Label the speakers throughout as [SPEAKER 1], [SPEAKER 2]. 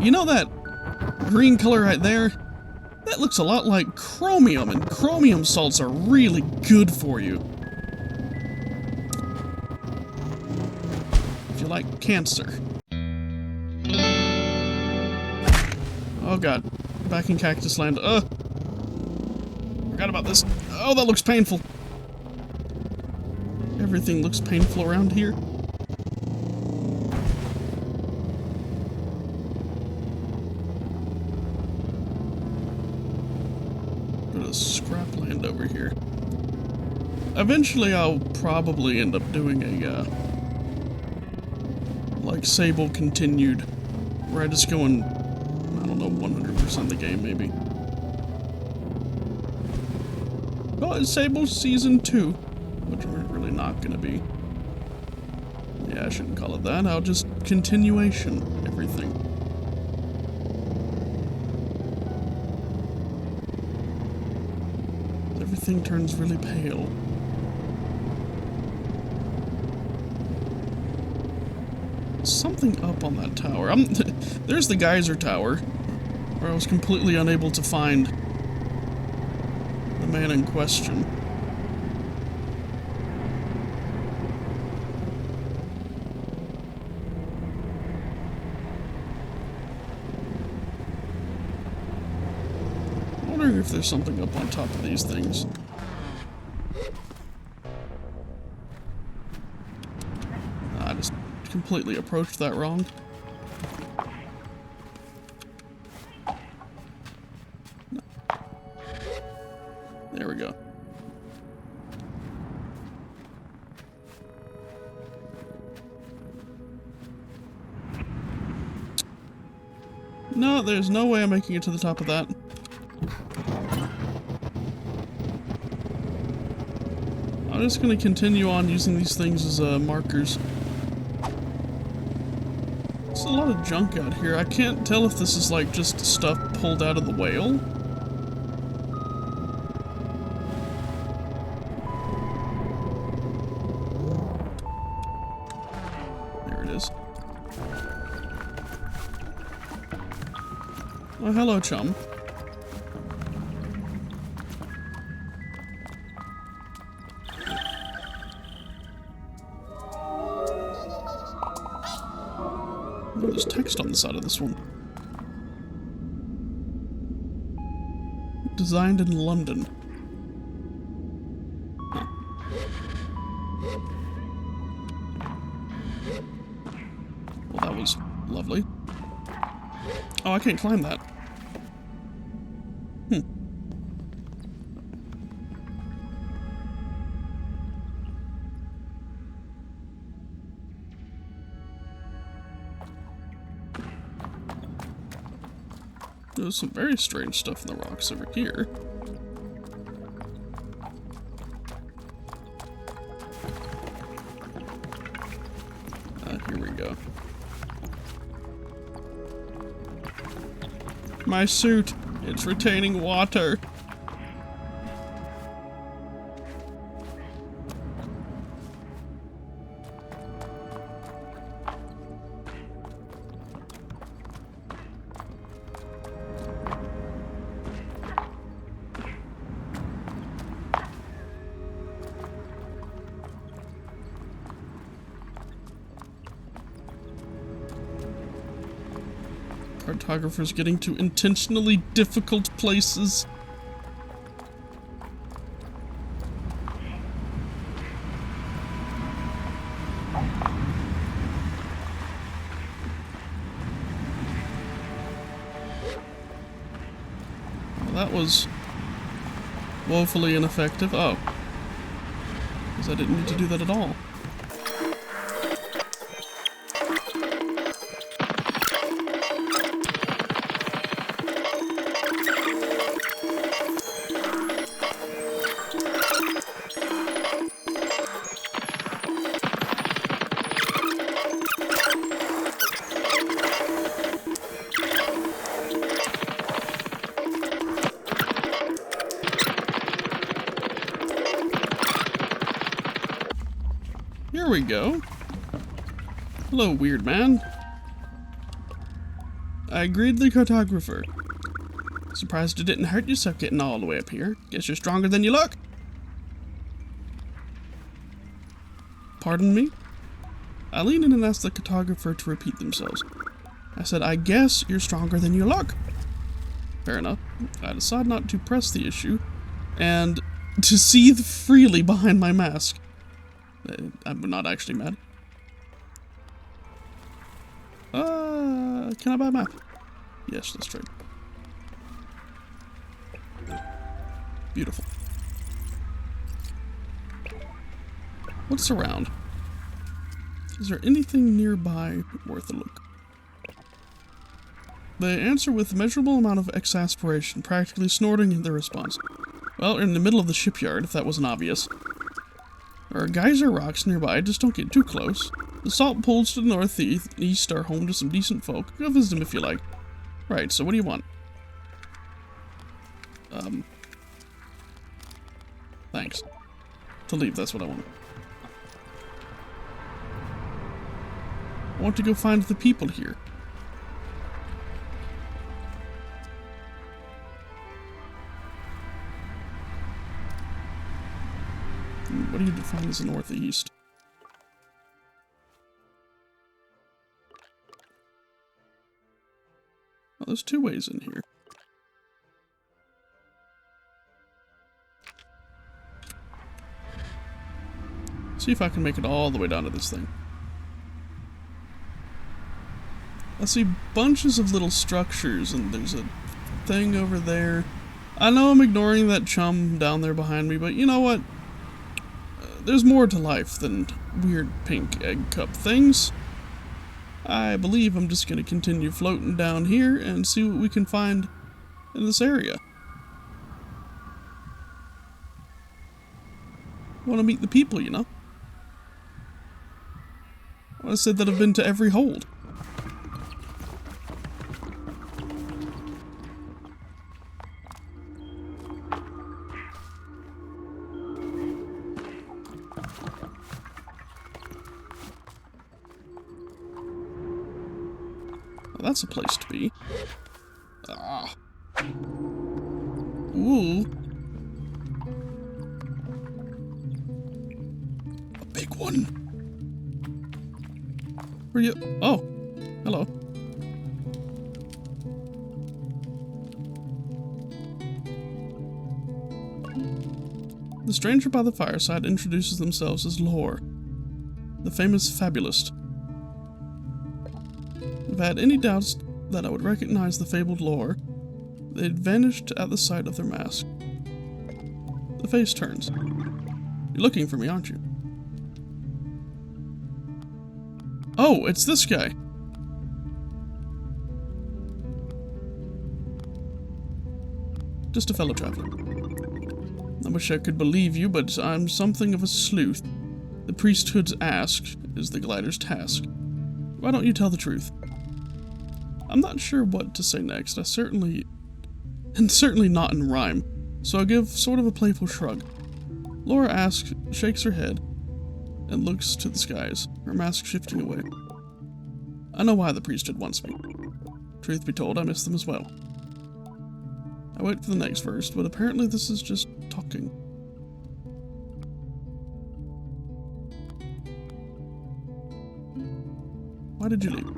[SPEAKER 1] You know that green color right there? That looks a lot like chromium, and chromium salts are really good for you. If you like cancer. Oh god. Back in Cactus Land. Forgot about this. Oh, that looks painful. Everything looks painful around here. Bit of scrapland over here. Eventually I'll probably end up doing a, like Sable continued, where I just go and, I don't know, 100% the game maybe. Oh, it's Sable Season 2, which we're really not gonna be. Yeah, I shouldn't call it that, I'll just continuation everything. Everything turns really pale. Something up on that tower. There's the geyser tower, where I was completely unable to find the man in question. I'm wondering if there's something up on top of these things. I just completely approached that wrong. No. There we go. No, there's no way I'm making it to the top of that. I'm just gonna continue on using these things as markers. There's a lot of junk out here. I can't tell if this is like just stuff pulled out of the whale. There it is. Oh, hello, chum. Oh, there's text on the side of this one. Designed in London. Huh. Well, that was lovely. Oh, I can't climb that. There's some very strange stuff in the rocks over here. Here we go. My suit, it's retaining water. Cartographers getting to intentionally difficult places. Well, that was woefully ineffective. Oh. Because I didn't need to do that at all. Here we go. Hello, weird man. I agreed the cartographer. Surprised it didn't hurt yourself getting all the way up here. Guess you're stronger than you look. Pardon me? I leaned in and asked the cartographer to repeat themselves. I said, I guess you're stronger than you look. Fair enough. I decided not to press the issue and to seethe freely behind my mask. I'm not actually mad. Can I buy a map? Yes, that's true. Beautiful. What's around? Is there anything nearby worth a look? They answer with a measurable amount of exasperation, practically snorting in their response. Well, we're in the middle of the shipyard, if that wasn't obvious. There are geyser rocks nearby, just don't get too close. The salt pools to the northeast are home to some decent folk. Go visit them if you like. Right, so what do you want? Thanks. To leave, that's what I want. I want to go find the people here. What do you define as the northeast? Well, there's two ways in here. See if I can make it all the way down to this thing. I see bunches of little structures, and there's a thing over there. I know I'm ignoring that chum down there behind me, but you know what? There's more to life than weird pink egg cup things. I believe I'm just going to continue floating down here and see what we can find in this area. I want to meet the people, you know? I want to say that I've been to every hold. Well, that's a place to be. Ah. Ooh. A big one. Where you? Oh. Hello. The stranger by the fireside introduces themselves as Lore, the famous fabulist. If I had any doubts that I would recognize the fabled Lore, they had vanished at the sight of their mask. The face turns. You're looking for me, aren't you? Oh, it's this guy. Just a fellow traveler. I wish I could believe you, but I'm something of a sleuth. The priesthood's ask is the glider's task. Why don't you tell the truth? I'm not sure what to say next. Certainly not in rhyme, so I give sort of a playful shrug. Laura asks, shakes her head, and looks to the skies, her mask shifting away. I know why the priesthood wants me. Truth be told, I miss them as well. I wait for the next verse, but apparently this is just talking. Why did you leave?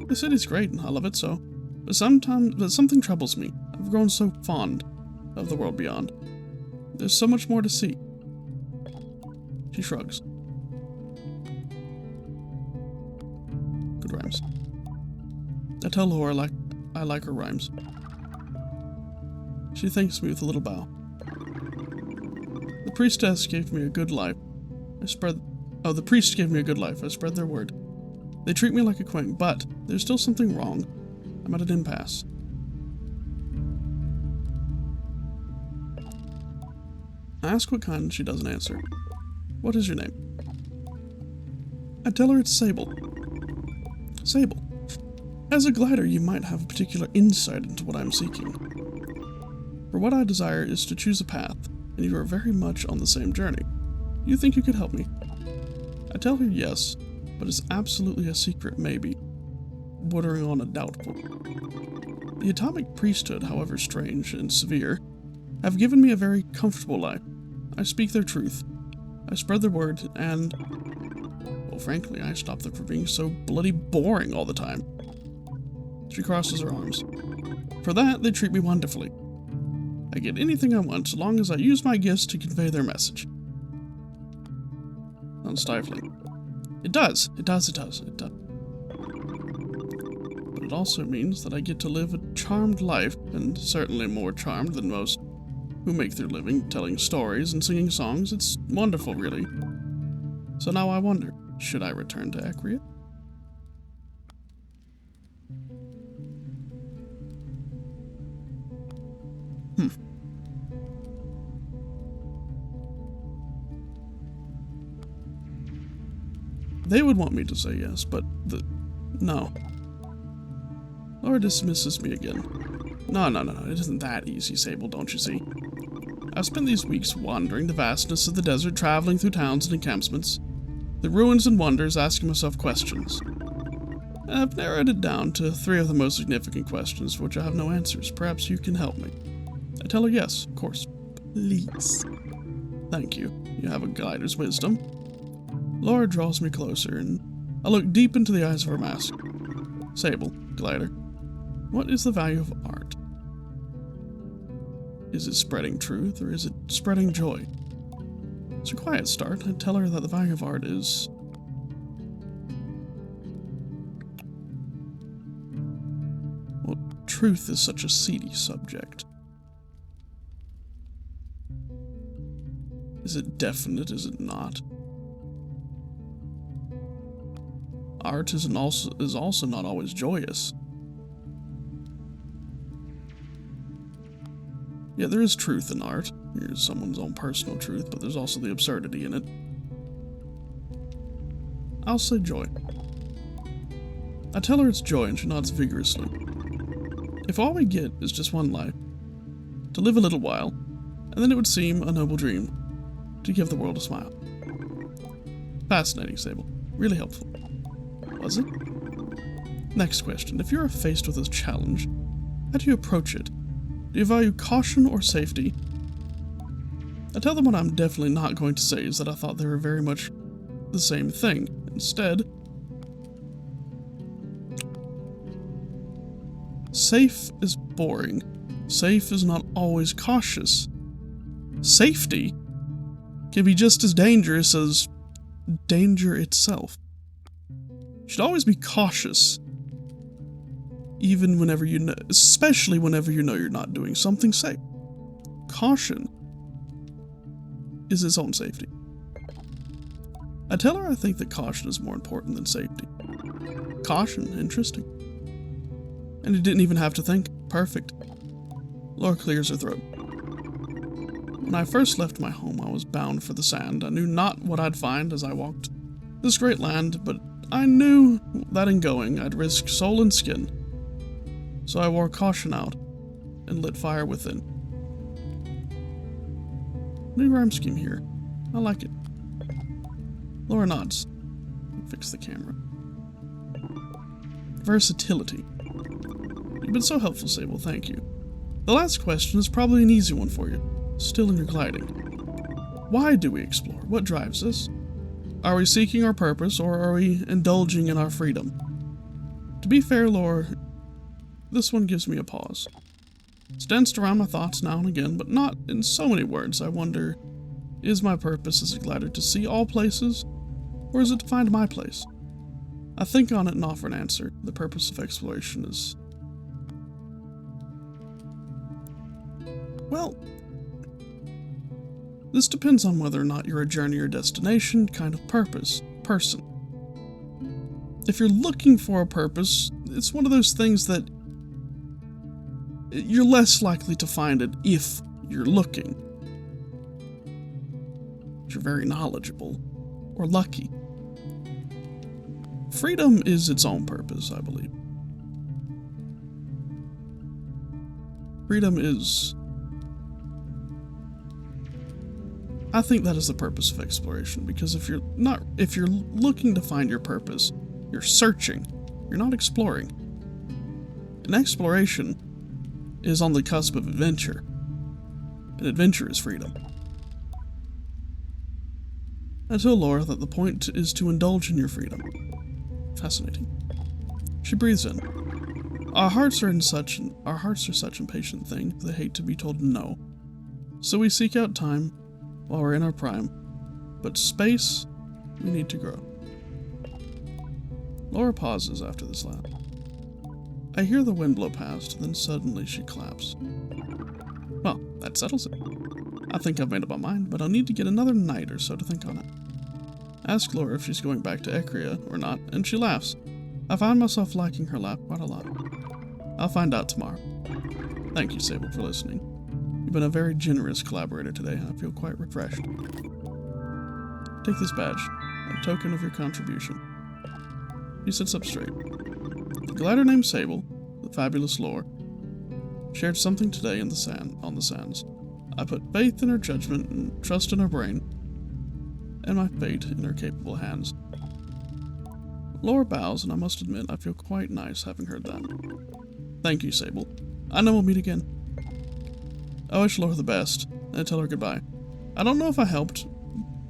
[SPEAKER 1] The city's great, and I love it so. But something troubles me. I've grown so fond of the world beyond. There's so much more to see. She shrugs. Good rhymes. I tell Laura I like her rhymes. She thanks me with a little bow. The priestess gave me a good life. The priest gave me a good life. I spread their word. They treat me like a queen, but there's still something wrong. I'm at an impasse. I ask what kind, and she doesn't answer. What is your name? I tell her it's Sable. Sable. As a glider, you might have a particular insight into what I'm seeking. For what I desire is to choose a path, and you are very much on the same journey. You think you could help me? I tell her yes, but it's absolutely a secret maybe. bordering on a doubtful. The atomic priesthood, however strange and severe, have given me a very comfortable life. I speak their truth. I spread their word, and, well, frankly, I stop them from being so bloody boring all the time. She crosses her arms. For that, they treat me wonderfully. I get anything I want so long as I use my gifts to convey their message. Unstifling. It does. But it also means that I get to live a charmed life, and certainly more charmed than most who make their living telling stories and singing songs. It's wonderful, really. So now I wonder, should I return to Acria? They would want me to say yes, but no. Laura dismisses me again. No, it isn't that easy, Sable, don't you see? I've spent these weeks wandering the vastness of the desert, traveling through towns and encampments, the ruins and wonders, asking myself questions. And I've narrowed it down to 3 of the most significant questions for which I have no answers. Perhaps you can help me. I tell her yes, of course. Please. Thank you. You have a glider's wisdom. Laura draws me closer, and I look deep into the eyes of her mask. Sable, glider, what is the value of art? Is it spreading truth, or is it spreading joy? It's a quiet start. I tell her that the value of art is... well, truth is such a seedy subject. Is it definite? Is it not? Art is also not always joyous. Yeah, there is truth in art. Here's someone's own personal truth, but there's also the absurdity in it. I'll say joy. I tell her it's joy, and she nods vigorously. If all we get is just one life, to live a little while, and then it would seem a noble dream to give the world a smile. Fascinating, Sable. Really helpful. Was it? Next question. If you're faced with this challenge, how do you approach it? Do you value caution or safety? I tell them what I'm definitely not going to say is that I thought they were very much the same thing. Instead, safe is boring. Safe is not always cautious. Safety can be just as dangerous as danger itself. You should always be cautious, even whenever you know, especially whenever you know you're not doing something safe. Caution is its own safety. I tell her I think that caution is more important than safety. Caution, interesting. And you didn't even have to think. Perfect. Laura clears her throat. When I first left my home, I was bound for the sand. I knew not what I'd find as I walked this great land, but I knew that in going, I'd risk soul and skin. So I wore caution out and lit fire within. New rhyme scheme here. I like it. Laura nods. Fix the camera. Versatility. You've been so helpful, Sable. Thank you. The last question is probably an easy one for you. Still in your gliding. Why do we explore? What drives us? Are we seeking our purpose, or are we indulging in our freedom? To be fair, Laura, this one gives me a pause. It's danced around my thoughts now and again, but not in so many words. I wonder, is my purpose as a glider to see all places, or is it to find my place? I think on it and offer an answer. The purpose of exploration is... well, this depends on whether or not you're a journey or destination kind of person. If you're looking for a purpose, it's one of those things that you're less likely to find it if you're looking. If you're very knowledgeable or lucky. Freedom is its own purpose, I believe. Freedom is... I think that is the purpose of exploration, because if you're looking to find your purpose, you're searching. You're not exploring. An exploration is on the cusp of adventure. And adventure is freedom. I tell Laura that the point is to indulge in your freedom. Fascinating. She breathes in. Our hearts are such impatient things, they hate to be told no. So we seek out time while we're in our prime. But space, we need to grow. Laura pauses after this laugh. I hear the wind blow past, then suddenly she claps. Well, that settles it. I think I've made up my mind, but I'll need to get another night or so to think on it. Ask Laura if she's going back to Ecria or not, and she laughs. I find myself liking her laugh quite a lot. I'll find out tomorrow. Thank you, Sable, for listening. You've been a very generous collaborator today, and I feel quite refreshed. Take this badge, a token of your contribution. He sits up straight. The glider named Sable, the fabulous Lore, shared something today on the sands. I put faith in her judgment and trust in her brain, and my fate in her capable hands. Laura bows, and I must admit I feel quite nice having heard that. Thank you, Sable. I know we'll meet again. I wish Laura the best, and I tell her goodbye. I don't know if I helped,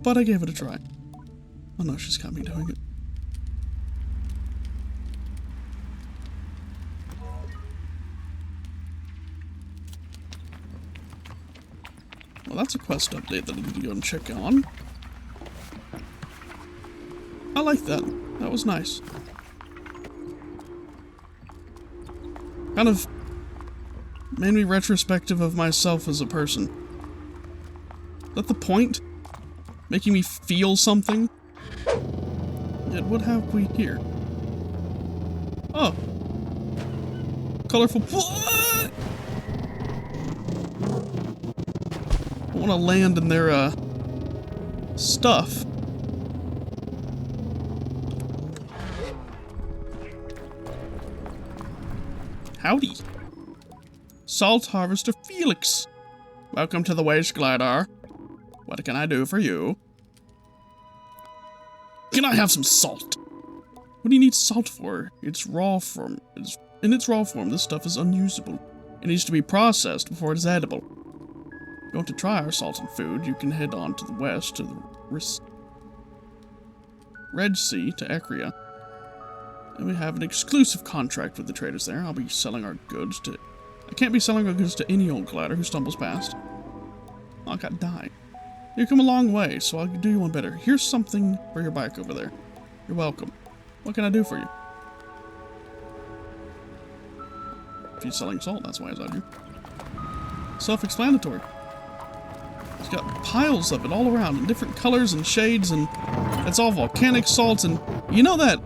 [SPEAKER 1] but I gave it a try. Oh no, she's got me doing it. Well, that's a quest update that I need to go and check on. I like that. That was nice. Kind of made me retrospective of myself as a person. Is that the point? Making me feel something? Yet what have we here? Oh. Colorful. What? I want to land in their, stuff. Howdy. Salt Harvester Felix. Welcome to the Waste Glider. What can I do for you? Can I have some salt? What do you need salt for? In its raw form, this stuff is unusable. It needs to be processed before it is edible. If you want to try our salt and food, you can head on to the west to the Red Sea to Ecria. And we have an exclusive contract with the traders there. I'll be selling our goods to... I can't be selling our goods to any old glider who stumbles past. Oh, I got die. You've come a long way, so I'll do you one better. Here's something for your bike over there. You're welcome. What can I do for you? If he's selling salt, that's why he's out here. Self-explanatory. He's got piles of it all around in different colors and shades, and it's all volcanic salts, and you know that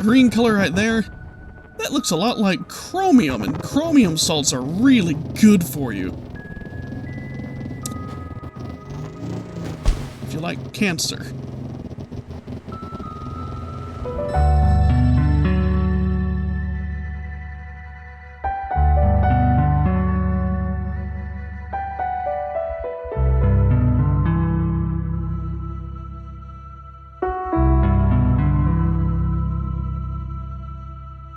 [SPEAKER 1] green color right there? That looks a lot like chromium, and chromium salts are really good for you. If you like cancer.